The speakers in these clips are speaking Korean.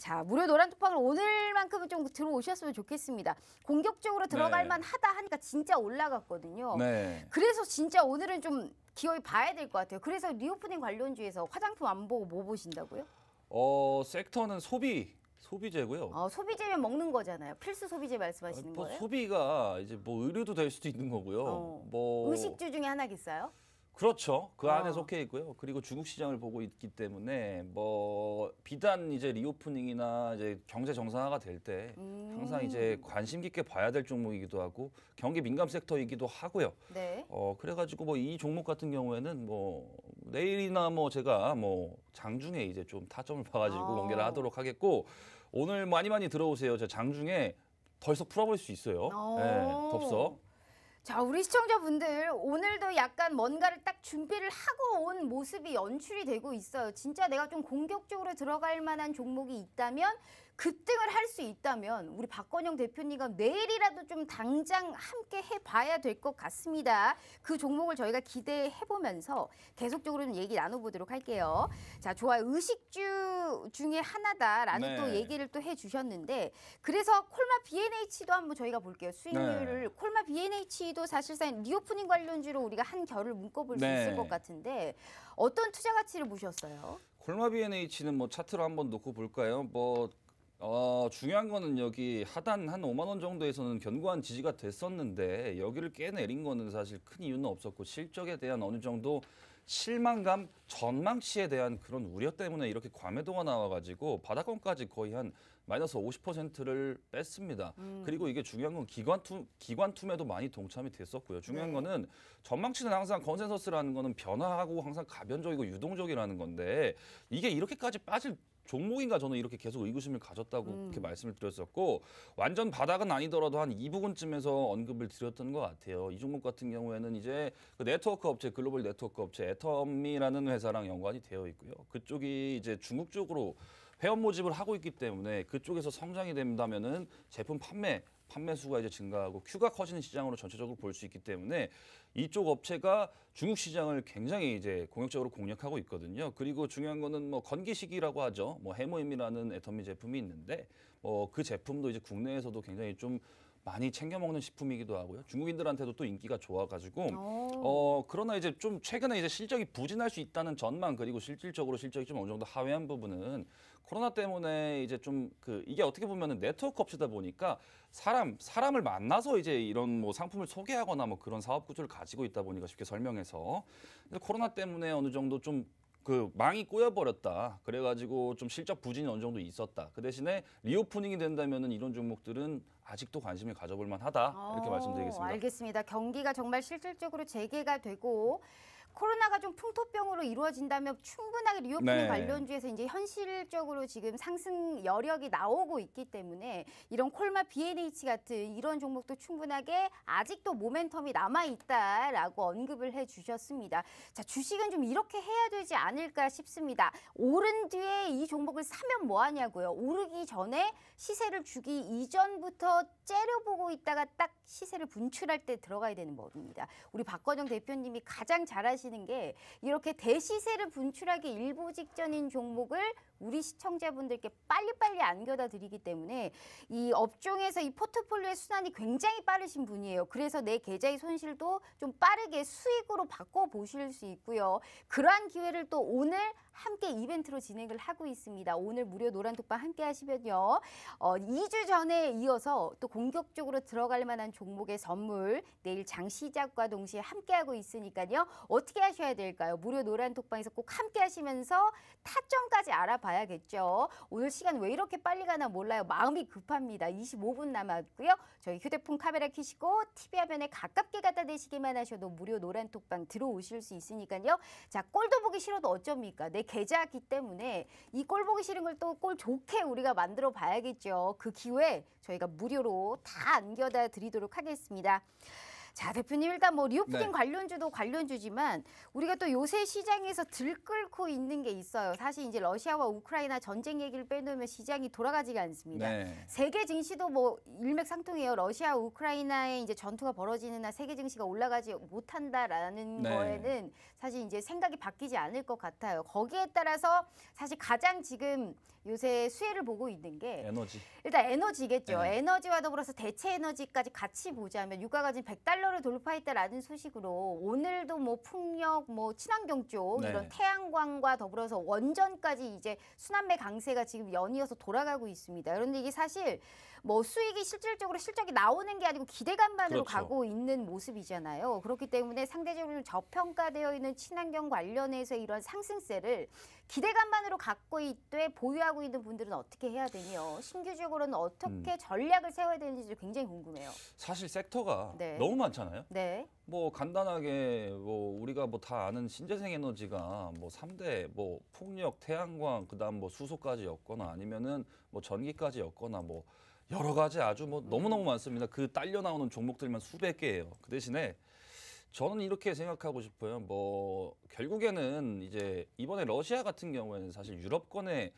자, 무료 노란 톡방을 오늘만큼은 좀 들어오셨으면 좋겠습니다. 공격적으로 들어갈 네. 만하다 하니까 진짜 올라갔거든요. 네. 그래서 진짜 오늘은 좀 기어이 봐야 될 것 같아요. 그래서 리오프닝 관련주에서 화장품 안 보고 뭐 보신다고요? 섹터는 소비재고요. 소비재면 먹는 거잖아요. 필수 소비재 말씀하시는 뭐 거예요? 소비가 이제 뭐 의류도 될 수도 있는 거고요. 뭐 의식주 중에 하나겠어요? 그렇죠. 그 안에 속해 있고요. 그리고 중국 시장을 보고 있기 때문에 뭐 비단 이제 리오프닝이나 이제 경제 정상화가 될 때 항상 이제 관심 깊게 봐야 될 종목이기도 하고 경기 민감 섹터이기도 하고요. 네. 그래가지고 뭐 이 종목 같은 경우에는 뭐 내일이나 뭐 제가 뭐 장중에 이제 좀 타점을 봐가지고 공개를 하도록 하겠고 오늘 많이 들어오세요. 저 장중에 덜썩 풀어볼 수 있어요. 네, 덥석. 자, 우리 시청자분들 오늘도 약간 뭔가를 딱 준비를 하고 온 모습이 연출이 되고 있어요. 진짜 내가 좀 공격적으로 들어갈 만한 종목이 있다면 급등을 할 수 있다면 우리 박건영 대표님과 내일이라도 좀 당장 함께 해봐야 될 것 같습니다. 그 종목을 저희가 기대해보면서 계속적으로 좀 얘기 나눠보도록 할게요. 자, 좋아요. 의식주 중에 하나다라는 네. 또 얘기를 또 해주셨는데 그래서 콜마 B&H도 한번 저희가 볼게요. 수익률을 콜마 B&H도 사실상 리오프닝 관련주로 우리가 한 결을 묶어볼 수 있을 것 같은데 어떤 투자 가치를 보셨어요? 콜마 B&H는 뭐 차트로 한번 놓고 볼까요? 뭐 중요한 거는 여기 하단 한 5만 원 정도에서는 견고한 지지가 됐었는데 여기를 깨내린 거는 사실 큰 이유는 없었고 실적에 대한 어느 정도 실망감, 전망치에 대한 그런 우려 때문에 이렇게 과매도가 나와가지고 바닥권까지 거의 한 마이너스 50%를 뺐습니다. 그리고 이게 중요한 건 기관 투매도 많이 동참이 됐었고요. 중요한 거는 전망치는 항상 컨센서스라는 거는 변화하고 항상 가변적이고 유동적이라는 건데 이게 이렇게까지 빠질 종목인가 저는 이렇게 계속 의구심을 가졌다고 그렇게 말씀을 드렸었고 완전 바닥은 아니더라도 한 이 부근쯤에서 언급을 드렸던 것 같아요. 이 종목 같은 경우에는 이제 그 네트워크 업체 글로벌 네트워크 업체 애텀이라는 회사랑 연관이 되어 있고요. 그쪽이 이제 중국 쪽으로 회원 모집을 하고 있기 때문에 그쪽에서 성장이 된다면은 제품 판매 수가 이제 증가하고 큐가 커지는 시장으로 전체적으로 볼 수 있기 때문에 이쪽 업체가 중국 시장을 굉장히 이제 공격적으로 공략하고 있거든요. 그리고 중요한 거는 뭐 건기식이라고 하죠. 뭐 해모임이라는 애터미 제품이 있는데 뭐 그 제품도 이제 국내에서도 굉장히 좀 많이 챙겨 먹는 식품이기도 하고요. 중국인들한테도 또 인기가 좋아가지고 그러나 이제 좀 최근에 이제 실적이 부진할 수 있다는 전망 그리고 실질적으로 실적이 좀 어느 정도 하회한 부분은 코로나 때문에 이제 좀 이게 어떻게 보면은 네트워크 업체다 보니까 사람을 만나서 이제 이런 뭐 상품을 소개하거나 뭐 그런 사업 구조를 가지고 있다 보니까 쉽게 설명해서 코로나 때문에 어느 정도 좀 망이 꼬여버렸다. 그래가지고 좀 실적 부진이 어느 정도 있었다. 그 대신에 리오프닝이 된다면은 이런 종목들은 아직도 관심을 가져볼 만하다. 이렇게 말씀드리겠습니다. 알겠습니다. 경기가 정말 실질적으로 재개가 되고 코로나가 좀 풍토병으로 이루어진다면 충분하게 리오프닝 관련주에서 이제 현실적으로 지금 상승 여력이 나오고 있기 때문에 이런 콜마 B&H 같은 이런 종목도 충분하게 아직도 모멘텀이 남아있다라고 언급을 해주셨습니다. 자, 주식은 좀 이렇게 해야 되지 않을까 싶습니다. 오른 뒤에 이 종목을 사면 뭐하냐고요. 오르기 전에 시세를 주기 이전부터 째려보고 있다가 딱 시세를 분출할 때 들어가야 되는 법입니다. 우리 박건영 대표님이 가장 잘하시는 게 이렇게 대시세를 분출하기 일보 직전인 종목을 우리 시청자분들께 빨리빨리 안겨다 드리기 때문에 이 업종에서 이 포트폴리오의 순환이 굉장히 빠르신 분이에요. 그래서 내 계좌의 손실도 좀 빠르게 수익으로 바꿔보실 수 있고요. 그러한 기회를 또 오늘 함께 이벤트로 진행을 하고 있습니다. 오늘 무료 노란톡방 함께 하시면요. 2주 전에 이어서 또 공격적으로 들어갈 만한 종목의 선물 내일 장 시작과 동시에 함께하고 있으니까요. 어떻게 하셔야 될까요? 무료 노란톡방에서 꼭 함께 하시면서 타점까지 알아봐야겠죠. 오늘 시간 왜 이렇게 빨리 가나 몰라요. 마음이 급합니다. 25분 남았고요. 저희 휴대폰 카메라 켜시고 TV 화면에 가깝게 갖다 대시기만 하셔도 무료 노란톡방 들어오실 수 있으니까요. 자, 꼴도 보기 싫어도 어쩝니까? 내 계좌기 때문에 이 꼴 보기 싫은 걸 또 꼴 좋게 우리가 만들어 봐야겠죠. 그 기회 저희가 무료로 다 안겨다 드리도록 하겠습니다. 자, 대표님 일단 뭐 리오프닝 관련주도 관련주지만 우리가 또 요새 시장에서 들끓고 있는 게 있어요. 사실 이제 러시아와 우크라이나 전쟁 얘기를 빼놓으면 시장이 돌아가지가 않습니다. 세계 증시도 뭐 일맥상통해요. 러시아 우크라이나의 이제 전투가 벌어지는 날 세계 증시가 올라가지 못한다라는 거에는 사실 이제 생각이 바뀌지 않을 것 같아요. 거기에 따라서 사실 가장 지금 요새 수혜를 보고 있는 게 에너지. 일단 에너지겠죠. 네. 에너지와 더불어서 대체 에너지까지 같이 보자면 유가가 지금 $100를 돌파했다라는 소식으로 오늘도 뭐 풍력, 뭐 친환경 쪽 네. 이런 태양광과 더불어서 원전까지 이제 순환매 강세가 지금 연이어서 돌아가고 있습니다. 그런데 이게 사실 뭐 수익이 실질적으로 실적이 나오는 게 아니고 기대감만으로 그렇죠. 가고 있는 모습이잖아요. 그렇기 때문에 상대적으로 좀 저평가되어 있는 친환경 관련해서 이런 상승세를 기대감만으로 갖고 있되 보유하고 있는 분들은 어떻게 해야 되며 신규적으로는 어떻게 전략을 세워야 되는지 굉장히 궁금해요. 사실 섹터가 네. 너무 많잖아요. 네. 뭐 간단하게 뭐 우리가 뭐 다 아는 신재생 에너지가 뭐 3대 뭐 풍력, 태양광, 그다음 뭐 수소까지였거나 아니면은 뭐 전기까지였거나 뭐 여러 가지 아주 뭐 너무너무 많습니다. 그 딸려 나오는 종목들만 수백 개예요. 그 대신에 저는 이렇게 생각하고 싶어요. 뭐 결국에는 이제 이번에 러시아 같은 경우에는 사실 유럽권의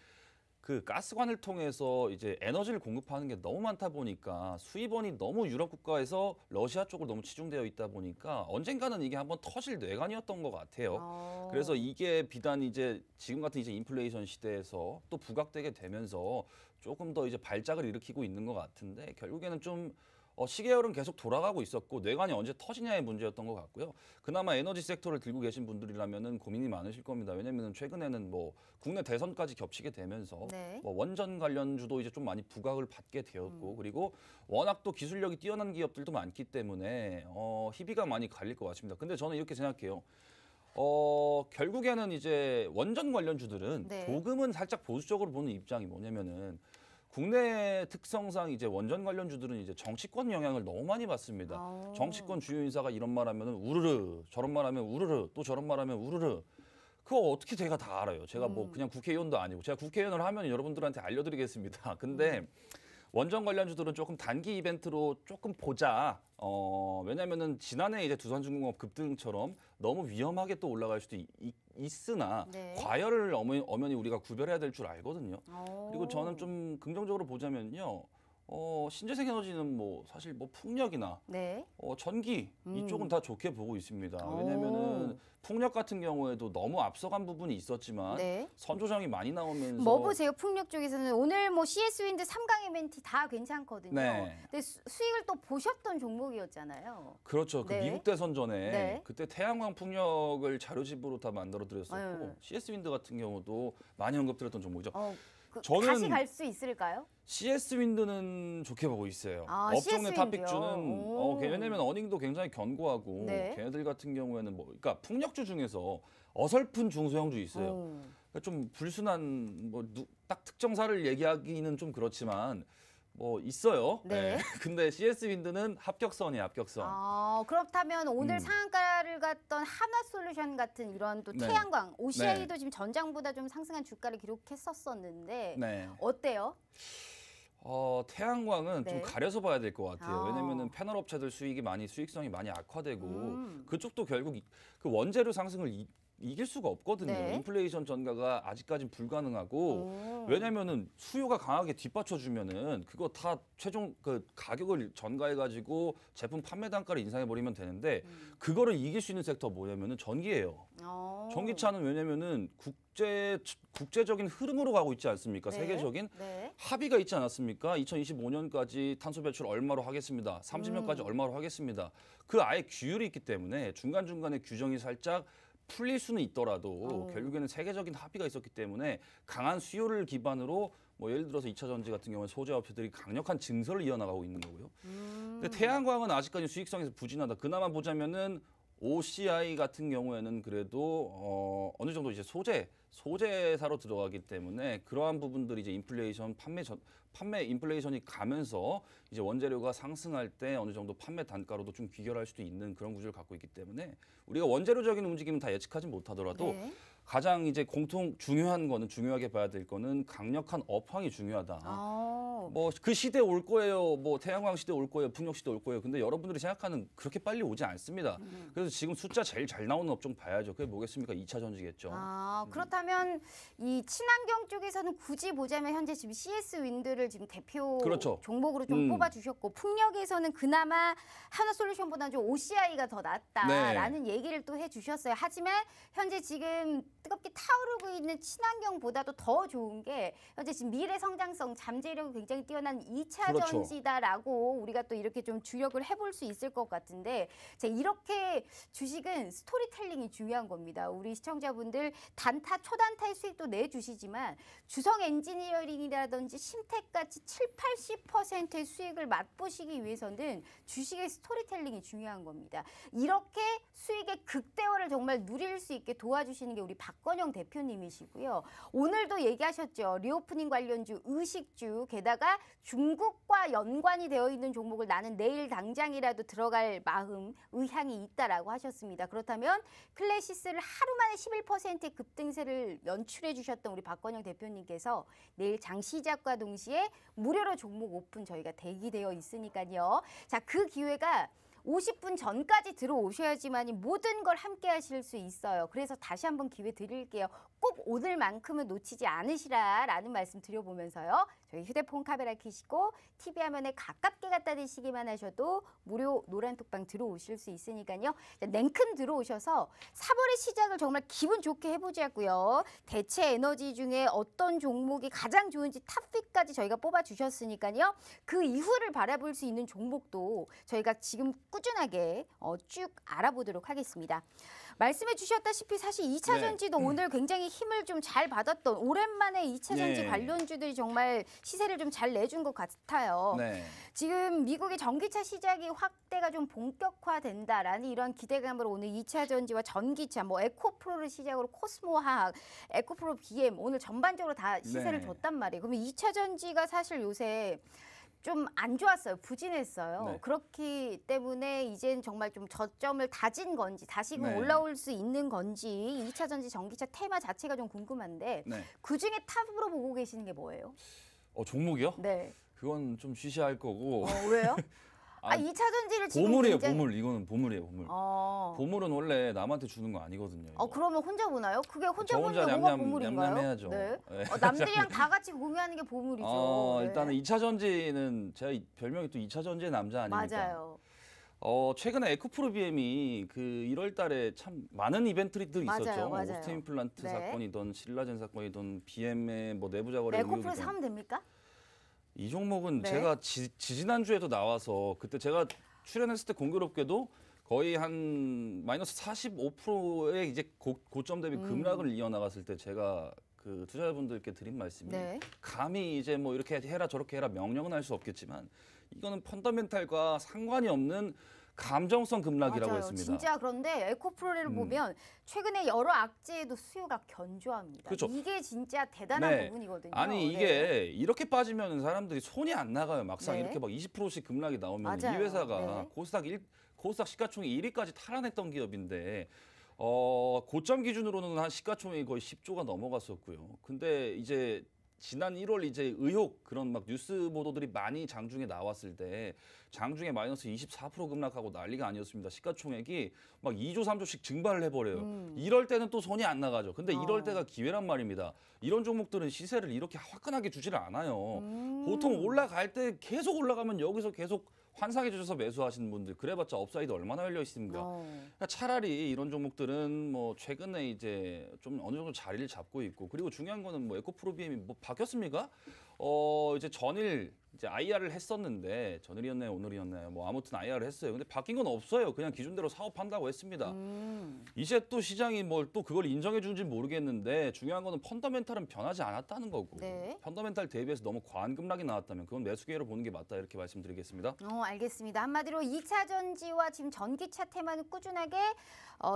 그 가스관을 통해서 이제 에너지를 공급하는 게 너무 많다 보니까 수입원이 너무 유럽 국가에서 러시아 쪽으로 너무 치중되어 있다 보니까 언젠가는 이게 한번 터질 뇌관이었던 것 같아요. 그래서 이게 비단 이제 지금 같은 이제 인플레이션 시대에서 또 부각되게 되면서 조금 더 이제 발작을 일으키고 있는 것 같은데 결국에는 좀 시계열은 계속 돌아가고 있었고 뇌관이 언제 터지냐의 문제였던 것 같고요. 그나마 에너지 섹터를 들고 계신 분들이라면은 고민이 많으실 겁니다. 왜냐면은 최근에는 뭐 국내 대선까지 겹치게 되면서 네. 뭐 원전 관련주도 이제 좀 많이 부각을 받게 되었고 그리고 워낙 또 기술력이 뛰어난 기업들도 많기 때문에 희비가 많이 갈릴 것 같습니다. 근데 저는 이렇게 생각해요. 결국에는 이제 원전 관련주들은 네. 조금은 살짝 보수적으로 보는 입장이 뭐냐면은 국내 특성상 이제 원전 관련주들은 이제 정치권 영향을 너무 많이 받습니다. 정치권 주요 인사가 이런 말하면은 우르르, 저런 말하면 우르르, 또 저런 말하면 우르르. 그거 어떻게 제가 다 알아요. 제가 뭐 그냥 국회의원도 아니고 제가 국회의원을 하면 여러분들한테 알려드리겠습니다. 근데 원전 관련주들은 조금 단기 이벤트로 조금 보자. 왜냐면은 지난해 이제 두산중공업 급등처럼 너무 위험하게 또 올라갈 수도 있으나 네. 과열을 엄연히 우리가 구별해야 될 줄 알거든요. 그리고 저는 좀 긍정적으로 보자면요. 신재생 에너지는 뭐 사실 뭐 풍력이나 네. 전기 이쪽은 다 좋게 보고 있습니다. 왜냐면은 풍력 같은 경우에도 너무 앞서간 부분이 있었지만 네. 선조정이 많이 나오면서 뭐 보세요? 풍력 쪽에서는 오늘 뭐 CS 윈드 3강 MNT 다 괜찮거든요. 네. 근데 수익을 또 보셨던 종목이었잖아요. 그렇죠. 그 네. 미국 대선 전에 네. 그때 태양광 풍력을 자료집으로 다 만들어 드렸었고 네. CS 윈드 같은 경우도 많이 언급드렸던 종목이죠. 저는 다시 갈 수 있을까요? CS 윈드는 좋게 보고 있어요. 아, 업종 내 CS 탑픽주는 윈드요? 왜냐면 어닝도 굉장히 견고하고 네. 걔네들 같은 경우에는 뭐 그러니까 풍력주 중에서 어설픈 중소형주 있어요. 그러니까 좀 불순한 뭐 딱 특정사를 얘기하기는 좀 그렇지만 뭐 있어요. 네. 근데 CS 윈드는 합격선이에요, 합격선. 그렇다면 오늘 상한가를 갔던 한화솔루션 같은 이런 또 네. 태양광, OCI도 지금 전장보다 좀 상승한 주가를 기록했었었는데 네. 어때요? 태양광은 네. 좀 가려서 봐야 될 것 같아요. 아. 왜냐면은 패널 업체들 수익성이 많이 악화되고 그쪽도 결국 그 원재료 상승을 이길 수가 없거든요. 네. 인플레이션 전가가 아직까지는 불가능하고 왜냐면은 수요가 강하게 뒷받쳐주면은 그거 다 최종 그 가격을 전가해 가지고 제품 판매 단가를 인상해 버리면 되는데 그거를 이길 수 있는 섹터 뭐냐면은 전기예요. 전기차는 왜냐면은 국제적인 흐름으로 가고 있지 않습니까? 네. 세계적인 네. 합의가 있지 않았습니까? 2025년까지 탄소 배출 얼마로 하겠습니다. 30년까지 얼마로 하겠습니다. 그 아예 규율이 있기 때문에 중간중간에 규정이 살짝 풀릴 수는 있더라도 결국에는 세계적인 합의가 있었기 때문에 강한 수요를 기반으로 뭐 예를 들어서 2차 전지 같은 경우는 소재 업체들이 강력한 증설을 이어나가고 있는 거고요. 근데 태양광은 아직까지 수익성에서 부진하다. 그나마 보자면은 OCI 같은 경우에는 그래도 어느 정도 이제 소재사로 들어가기 때문에 그러한 부분들이 이제 판매 인플레이션이 가면서 이제 원재료가 상승할 때 어느 정도 판매 단가로도 좀 귀결할 수도 있는 그런 구조를 갖고 있기 때문에 우리가 원재료적인 움직임은 다 예측하지 못하더라도 네. 가장 이제 중요하게 봐야 될 거는 강력한 업황이 중요하다. 뭐 그 시대 올 거예요. 뭐 태양광 시대 올 거예요. 풍력 시대 올 거예요. 근데 여러분들이 생각하는 그렇게 빨리 오지 않습니다. 그래서 지금 숫자 제일 잘 나오는 업종 봐야죠. 그게 뭐겠습니까? 2차 전지겠죠. 그렇다면 이 친환경 쪽에서는 굳이 보자면 현재 지금 CS 윈드를 지금 대표 그렇죠. 종목으로 좀 뽑아주셨고 풍력에서는 그나마 하나솔루션보다는 좀 OCI가 더 낫다라는 얘기를 또 해주셨어요. 하지만 현재 지금 뜨겁게 타오르고 있는 친환경보다도 더 좋은 게 현재 지금 미래 성장성, 잠재력이 굉장히 뛰어난 2차 그렇죠. 전지다라고 우리가 또 이렇게 좀 주력을 해볼 수 있을 것 같은데 자, 이렇게 주식은 스토리텔링이 중요한 겁니다. 우리 시청자분들 단타, 초단타의 수익도 내주시지만 주성 엔지니어링이라든지 심텍같이 70-80%의 수익을 맛보시기 위해서는 주식의 스토리텔링이 중요한 겁니다. 이렇게 수익의 극대화를 정말 누릴 수 있게 도와주시는 게 우리 박건영 대표님이시고요. 오늘도 얘기하셨죠. 리오프닝 관련주, 의식주, 게다가 중국과 연관이 되어 있는 종목을 나는 내일 당장이라도 들어갈 마음, 의향이 있다라고 하셨습니다. 그렇다면 클래시스를 하루 만에 11%의 급등세를 연출해 주셨던 우리 박건영 대표님께서 내일 장 시작과 동시에 무료로 종목 오픈 저희가 대기되어 있으니까요. 자, 그 기회가 50분 전까지 들어오셔야지만이 모든 걸 함께 하실 수 있어요. 그래서 다시 한번 기회 드릴게요. 꼭 오늘만큼은 놓치지 않으시라라는 말씀 드려보면서요. 저희 휴대폰 카메라 켜시고 TV 화면에 가깝게 갖다 대시기만 하셔도 무료 노란톡방 들어오실 수 있으니까요. 냉큼 들어오셔서 4월의 시작을 정말 기분 좋게 해보자고요. 대체 에너지 중에 어떤 종목이 가장 좋은지 탑픽까지 저희가 뽑아주셨으니까요. 그 이후를 바라볼 수 있는 종목도 저희가 지금 꾸준하게 쭉 알아보도록 하겠습니다. 말씀해 주셨다시피 사실 2차 네. 전지도 오늘 굉장히 힘을 좀 잘 받았던 오랜만에 2차 전지 네. 관련주들이 정말 시세를 좀 잘 내준 것 같아요. 네. 지금 미국의 전기차 시작이 확대가 좀 본격화된다라는 이런 기대감으로 오늘 2차 전지와 전기차, 뭐 에코프로를 시작으로 코스모화학, 에코프로 BM 오늘 전반적으로 다 시세를 네. 줬단 말이에요. 그러면 2차 전지가 사실 요새 좀 안 좋았어요. 부진했어요. 네. 그렇기 때문에 이젠 정말 좀 저점을 다진 건지 다시금 네. 올라올 수 있는 건지 2차 전지 전기차 테마 자체가 좀 궁금한데 네. 그중에 탑으로 보고 계시는 게 뭐예요? 종목이요? 네. 그건 좀 쉬쉬할 거고. 왜요? 아, 2차 전지를 지금 보물이에요, 굉장히... 보물. 이거는 보물이에요, 보물. 보물은 원래 남한테 주는 거 아니거든요. 이거. 그러면 혼자 보나요? 그게 혼자 저 보는 혼자 게 뭐가 냠냠, 보물인가요? 냠냠해야죠. 네. 네. 남들이랑 다 같이 공유하는 게 보물이죠. 네. 일단은 2차 전지는 제가 별명이 또 2차 전지의 남자 아닙니까? 맞아요. 최근에 에코프로 BM이 그 1월 달에 참 많은 이벤트들이 맞아요, 있었죠. 맞아요. 오스트 임플란트 네. 사건이든 신라젠 사건이든 BM의 뭐 내부자 거래 에코프로 의혹이든 사면 됩니까? 이 종목은 네. 제가 지지난주에도 나와서 그때 제가 출연했을 때 공교롭게도 거의 한 마이너스 45%의 이제 고점 대비 급락을 이어나갔을 때 제가 그 투자자분들께 드린 말씀이 네. 감히 이제 뭐 이렇게 해라 저렇게 해라 명령은 할 수 없겠지만 이거는 펀더멘탈과 상관이 없는 감정성 급락이라고 맞아요. 했습니다. 진짜 그런데 에코프로를 보면 최근에 여러 악재에도 수요가 견조합니다. 그렇죠. 이게 진짜 대단한 네. 부분이거든요. 아니 이게 네. 이렇게 빠지면 사람들이 손이 안 나가요. 막상 네. 이렇게 막 20%씩 급락이 나오면 맞아요. 이 회사가 네. 코스닥 시가총액 1위까지 탈환했던 기업인데 고점 기준으로는 한 시가총액이 거의 10조가 넘어갔었고요. 근데 이제 지난 1월 이제 의혹 그런 막 뉴스 보도들이 많이 장중에 나왔을 때 장중에 마이너스 24% 급락하고 난리가 아니었습니다. 시가총액이 막 2조 3조씩 증발을 해버려요. 이럴 때는 또 손이 안 나가죠. 근데 이럴 때가 기회란 말입니다. 이런 종목들은 시세를 이렇게 화끈하게 주지를 않아요. 보통 올라갈 때 계속 올라가면 여기서 계속 환상해 주셔서 매수하시는 분들 그래봤자 업사이드 얼마나 열려 있습니까? 그러니까 차라리 이런 종목들은 뭐 최근에 이제 좀 어느 정도 자리를 잡고 있고 그리고 중요한 거는 뭐 에코프로 BM이 뭐 바뀌었습니까? 이제 전일 이제 IR을 했었는데 전일이었나요 오늘이었나요? 뭐 아무튼 IR을 했어요. 근데 바뀐 건 없어요. 그냥 기준대로 사업한다고 했습니다. 이제 또 시장이 뭘 또 그걸 인정해 주는지 모르겠는데 중요한 거는 펀더멘탈은 변하지 않았다는 거고 네. 펀더멘탈 대비해서 너무 과한 급락이 나왔다면 그건 매수 기회로 보는 게 맞다 이렇게 말씀드리겠습니다. 알겠습니다. 한마디로 2차 전지와 지금 전기차 테마는 꾸준하게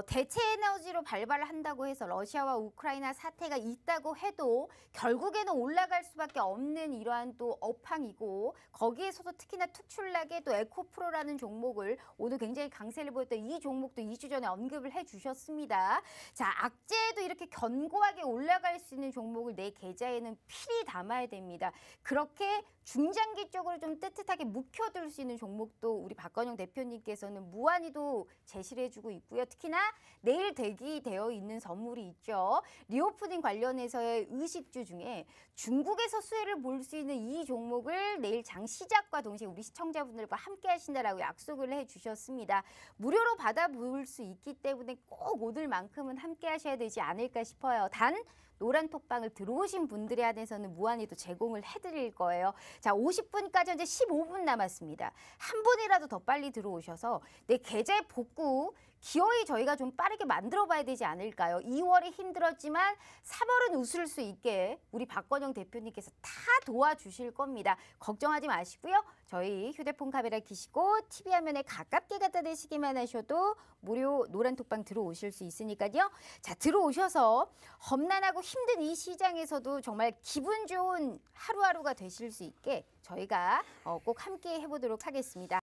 대체 에너지로 발발을 한다고 해서 러시아와 우크라이나 사태가 있다고 해도 결국에는 올라갈 수밖에 없는 이러한 또 업황이고 거기에서도 특히나 특출나게 또 에코프로라는 종목을 오늘 굉장히 강세를 보였던 이 종목도 2주 전에 언급을 해주셨습니다. 자, 악재에도 이렇게 견고하게 올라갈 수 있는 종목을 내 계좌에는 필히 담아야 됩니다. 그렇게 중장기적으로 좀 뜨뜻하게 묵혀둘 수 있는 종목도 우리 박건영 대표님께서는 무한히도 제시를 해주고 있고요. 특히나 내일 대기되어 있는 선물이 있죠. 리오프닝 관련해서의 의식주 중에 중국에서 수혜를 볼 수 있는 이 종목을 토요일 내일 장 시작과 동시에 우리 시청자분들과 함께 하신다라고 약속을 해주셨습니다. 무료로 받아볼 수 있기 때문에 꼭 오늘만큼은 함께 하셔야 되지 않을까 싶어요. 단 노란 톡방을 들어오신 분들에 한해서는 무한히도 제공을 해드릴 거예요. 자, 50분까지 현재 15분 남았습니다. 한 분이라도 더 빨리 들어오셔서 내 계좌에 복구 기어이 저희가 좀 빠르게 만들어 봐야 되지 않을까요? 2월이 힘들었지만 3월은 웃을 수 있게 우리 박건영 대표님께서 다 도와주실 겁니다. 걱정하지 마시고요. 저희 휴대폰 카메라 켜시고 TV 화면에 가깝게 갖다 대시기만 하셔도 무료 노란 톡방 들어오실 수 있으니까요. 자, 들어오셔서 험난하고 힘든 이 시장에서도 정말 기분 좋은 하루하루가 되실 수 있게 저희가 꼭 함께 해보도록 하겠습니다.